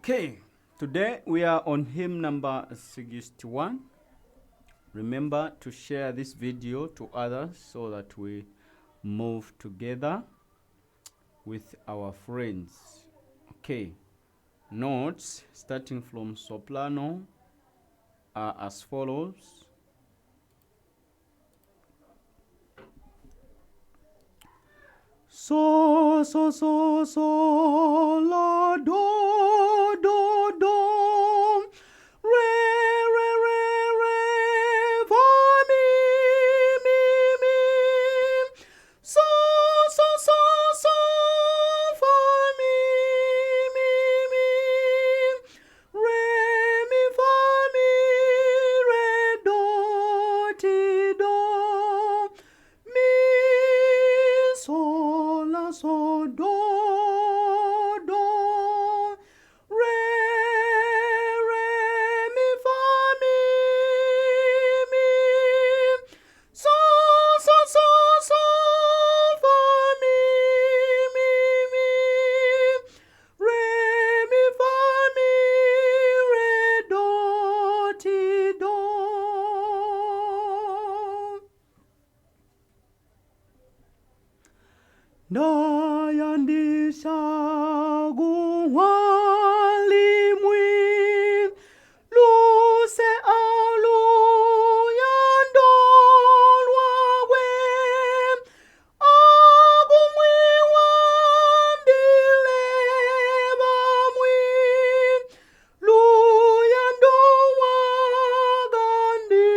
Okay, today we are on hymn number 61. Remember to share this video to others so that we move together with our friends. Okay, notes starting from soprano are as follows. So, so, so, so, la, do, do, do, re, re, re, re, fa, mi, mi, so, so, so, so, fa, mi, re, mi, fa, mi, re, do, ti, do, mi, so, la, so, do, do, re, mi, fa, mi, so, so, so, so, fa, mi, re, mi, fa, mi, re, do, ti, do. Ndayanda Kunvwa Alimwi luse aluyando lwagwe agumwi wambile bamwi luyando wagandi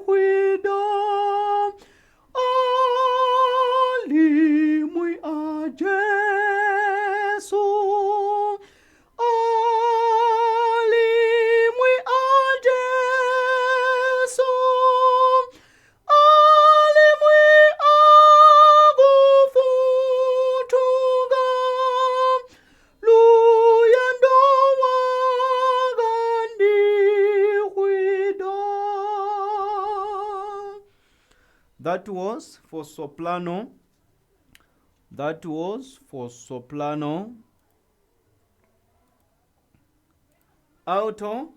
hwida Alimwi a Jesu, Alimwi a Jesu, Alimwi a gufutuga, luyando wagandi hwida. That was for soprano. That was for soprano. Alto.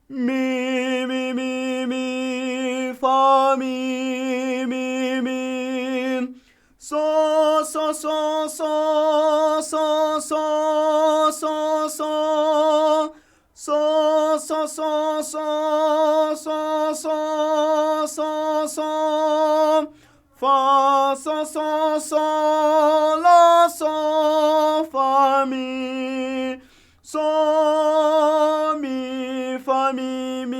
Mi, fa, mi. So, so, so, so, so, so, so, so. So, so, so, so, so, so, so. Fa, so, so, so, la, so, fa, mi. So, mi, fa, mi.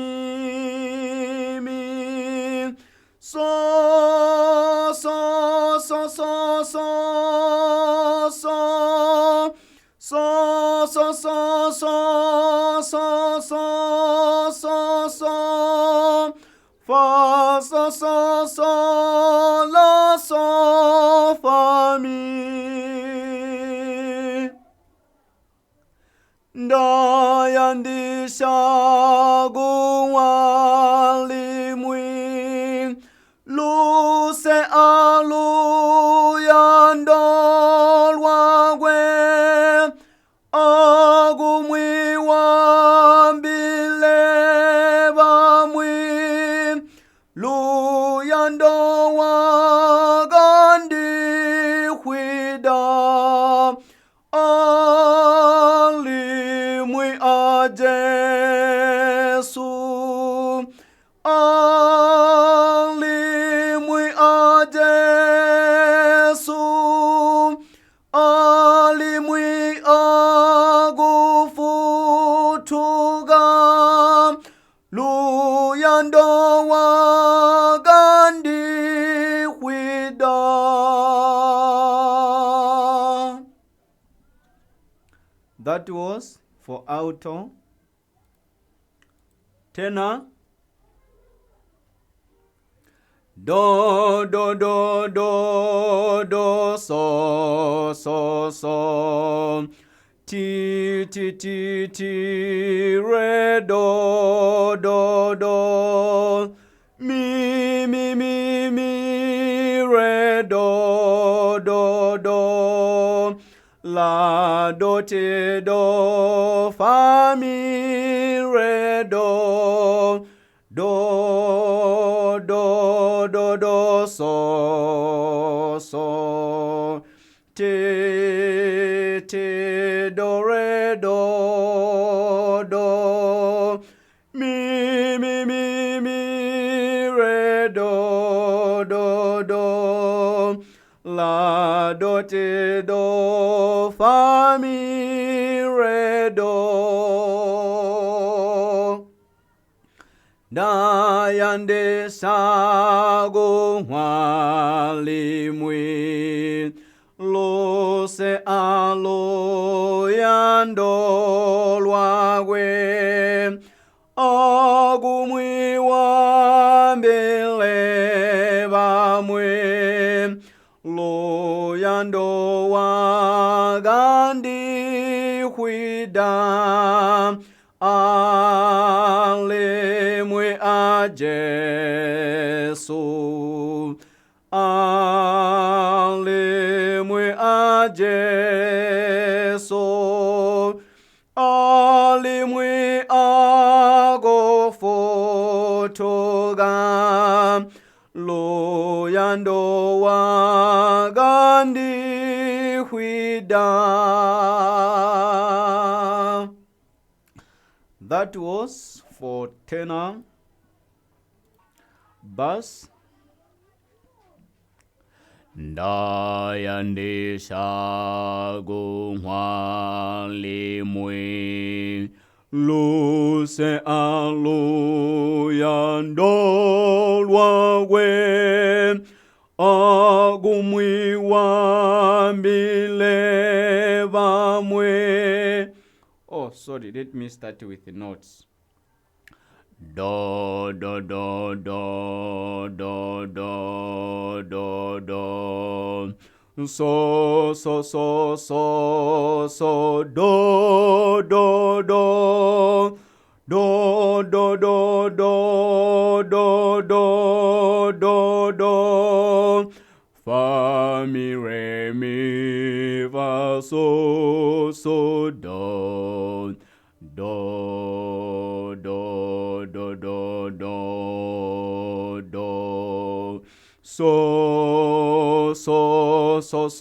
So, so, so, so, so, so. So, so, so, so, so, so. Fa, so, so, so, la, so, fa, mi. Ndayanda Kunvwa Alimwi luse aluyando lwagwe agumwi wambile bamwi luyando wagandi hwida Alimwi a Jesu, Alimwi a Jesu, Alimwi a gufutuga luyando wagandi hwida. That was for alto. Tenor. Do, do, do, do, do, so, so, so. Ti, ti, ti, ti, re, do, do, do. Mi, re, do, do, do. La do ti do fa mi re do do do do do so ti ti do re do mi re do la do ti do fa mi re do. Ndayanda Kunvwa Alimwi lose alo yando lwagwe agumwi wambele bamwe lo yando wagandi huida Alimwi a Jesu Alimwi a Jesu Alimwi a go fotoga lo yando wagandi huida. That was for tenor bass. Ndayanda Kunvwa Alimwi lose alo yando lwagwe agumwi wambile bamwe. Oh, sorry, let me start with the notes. Do do do do do do do do so do do do do do do do do fa mi re mi fa so do do do do do do so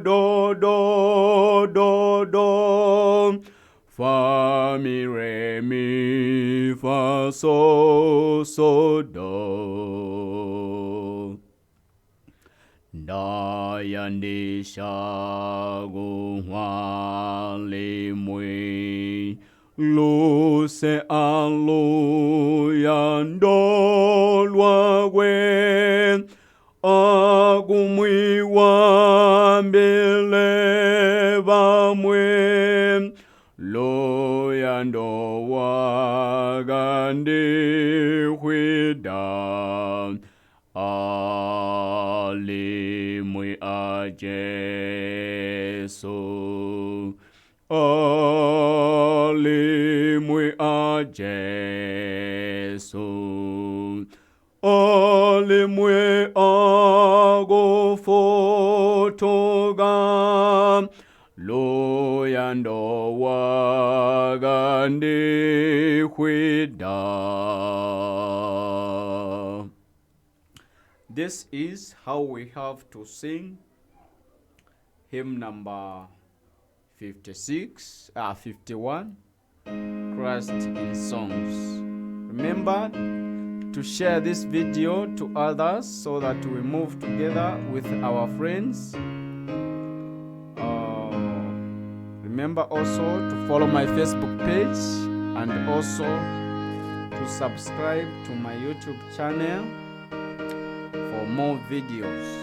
do do do fa mi re mi fa so do. Ndayanda Kunvwa Alimwi lose alo yando lwagwe agumwi wambele bamwe lo yando wagandi huida Alimwi a Jesu Alimwi a Jesu Alimwi a go fotoga lo yando wagandi huida. This is how we have to sing hymn number 51, Christ in Songs. Remember to share this video to others so that we move together with our friends. Remember also to follow my Facebook page and also to subscribe to my YouTube channel for more videos.